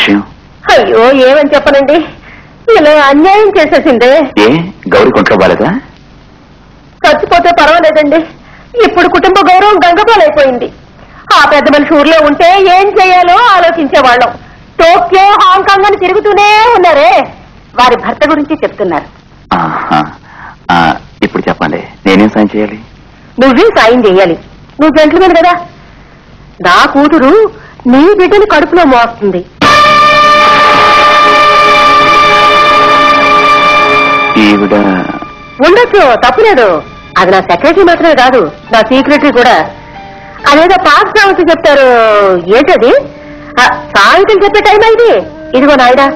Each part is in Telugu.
విషయం? అయ్యో ఏమని చెప్పనండి, ఇలా అన్యాయం చేసేసిందే. ఏ గౌరీ కొంట్లో బాలేదా? చచ్చిపోతే పర్వాలేదండి, ఇప్పుడు కుటుంబ గౌరవం గంగపాలైపోయింది. ఆ పెద్ద మనిషి ఊర్లో ఉంటే ఏం చేయాలో ఆలోచించేవాళ్ళం. టోక్యో హాంకాంగ్ అని తిరుగుతూనే ఉన్నారే. వారి భర్త గురించి చెప్తున్నారు. ఇప్పుడు చెప్పండి, నేనేం సాయం చేయాలి? నువ్వే సాయం చేయాలి. నువ్వు జెంట్లుమెన్ కదా. నా కూతురు నీ బిడ్డని కడుపులో మోస్తుంది. ఈవిడ ఉండొచ్చు, తప్పులేదు. అది నా సెక్రటరీ మాత్రమే కాదు, నా సీక్రెటరీ కూడా. అదేదో పాస్ కావచ్చు చెప్తారు. ఏంటది? సాయంత్రం చెప్పే టైం అయింది. ఇదిగో నాయుడా,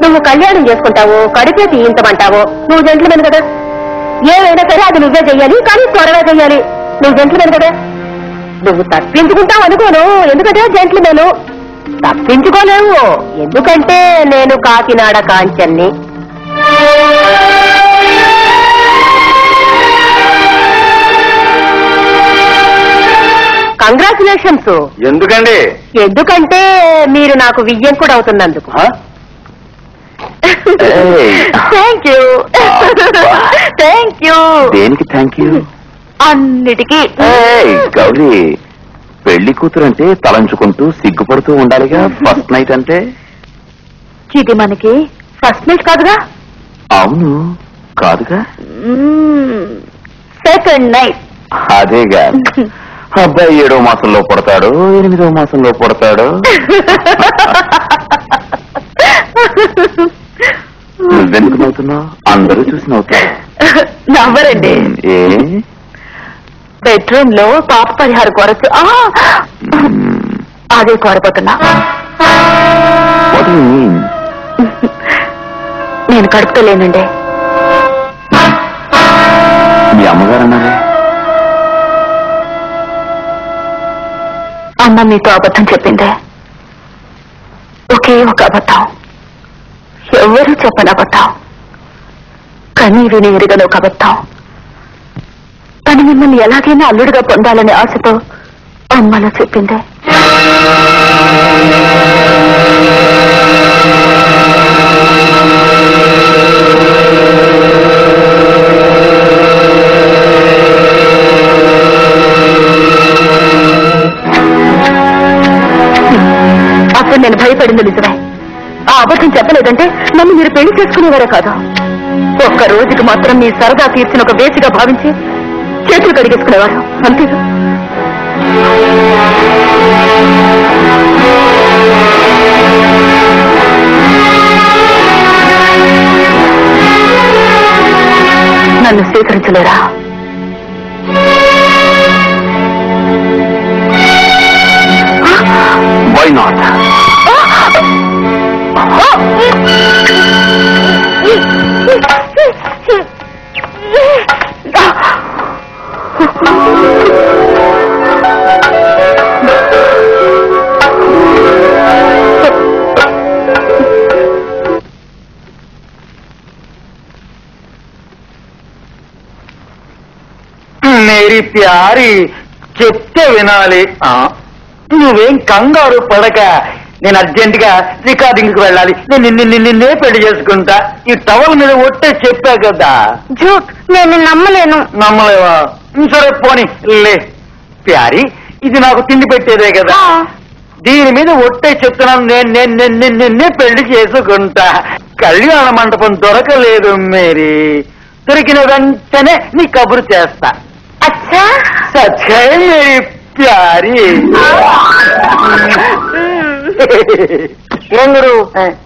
నువ్వు కళ్యాణం చేసుకుంటావు, కడిపే తీయించమంటావు. నువ్వు జెంట్లుమెన్ కదా. ఏమైనా సరే అది నువ్వే చెయ్యాలి, కానీ త్వరగా చెయ్యాలి. నువ్వు జెంట్లుమెన్ కదా. నువ్వు తప్పించుకుంటావు అనుకోను, ఎందుకంటే జెంట్లుమెన్. తప్పించుకోలేవు, ఎందుకంటే నేను కాకినాడ కాంచన్ని. కంగ్రాచులేషన్స్. ఎందుకండి? ఎందుకంటే మీరు నాకు వియ్యంకుడు అవుతున్నందుకు. Thank you. Thank you. దేనికి థ్యాంక్ యూ? అన్నిటికీ. గౌరీ, పెళ్లి కూతురంటే తలంచుకుంటూ సిగ్గుపడుతూ ఉండాలిగా. ఫస్ట్ నైట్ అంటే ఇది మనకి ఫస్ట్ నైట్ కాదుగా. అవును, కాదుగా. Second night. అదేగా. అబ్బాయి 7వ మాసంలో పుడతాడు, 8వ మాసంలో పుడతాడు. నువ్వెందుకు నవ్వుతున్నావు? అందరూ చూసి నవ్వుతారు. నవ్వరండి. ఏ బెడ్రూమ్ లో పాప పరిహారం కోరచ్చు. అదే కోరపోతున్నా. నేను కడుపుతో లేనండి. మీ అమ్మగారు అన్నారే? అమ్మ మీతో అబద్ధం చెప్పిందే. ఒకే ఒక అబద్ధం, ఎవరూ చెప్పని అబద్ధం, కానీ విని ఎరుగని ఒక అబద్ధం. తను మిమ్మల్ని ఎలాగైనా అల్లుడిగా పొందాలనే ఆశతో అమ్మలో చెప్పిందే. అప్పుడు నేను భయపడింది నిజమే. ఆ అబద్ధం చెప్పలేదంటే నన్ను మీరు పెళ్లి చేసుకునేవారే కాదు. ఒక్క రోజుకి మాత్రం మీ సరదా తీర్చిన ఒక వేసిగా భావించి చేతులు కడిగేసుకునేవారు, అంతేగా. నన్ను స్వీకరించలేరా? Why not? మేరీ ప్యారీ, చెప్తే వినాలి. నువ్వేం కంగారు పడక. నేను అర్జెంట్ గా రికార్డింగ్ కి వెళ్ళాలి. నేను నిన్నే పెళ్లి చేసుకుంటా. ఈ టవల్ మీద ఒట్టే చెప్పా కదా. జూట్, నేను నమ్మలేను. నమ్మలేవా? సరే పోనీ లే. ప్యారీ, ఇది నాకు తిండి పెట్టేదే కదా. దీని మీద ఒట్టే చెప్తున్నాను, నేను నిన్నే పెళ్లి చేసుకుంటా. కళ్యాణ మండపం దొరకలేదు మేరీ. దొరికిన వెంటనే నీ కబురు చేస్తా. అచ్చా సచ్చే మేరీ ప్యారీ. ఏం గురు,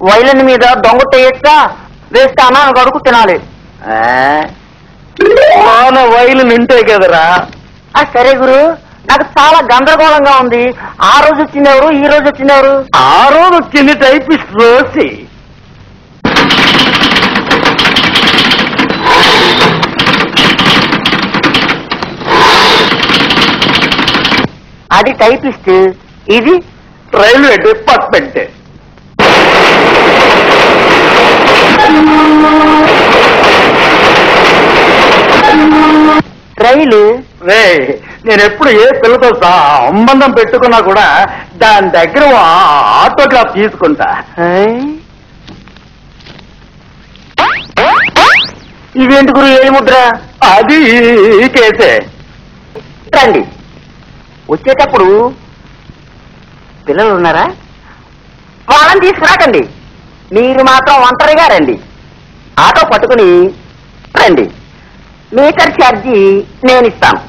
వైలన్ మీద దొంగటేస్తా వేస్తానా గడుకు తినాలి. వైలన్ ఉంటాయి కదరా. సరే గురు, నాకు చాలా గందరగోళంగా ఉంది. ఆ రోజు వచ్చిందెవరు, ఈ రోజు వచ్చిందెవరు? ఆ రోజు వచ్చింది టైపిస్ట్ రోసి. అది టైపిస్ట్, ఇది రైల్వే డిపార్ట్మెంట్. రైలు. నేను ఎప్పుడు ఏ పిల్లతో సంబంధం పెట్టుకున్నా కూడా దాని దగ్గర ఆటోగ్రాఫ్ తీసుకుంటా. ఇదేంటి గురు ఏ ముద్ర? అది ఈ కేసే. రండి. వచ్చేటప్పుడు పిల్లలు ఉన్నారా? వాళ్ళని తీసుకురాకండి, మీరు మాత్రం ఒంటరిగా రండి. ఆటో పట్టుకుని రండి. మీటర్ ఛార్జీ నేను ఇస్తాను.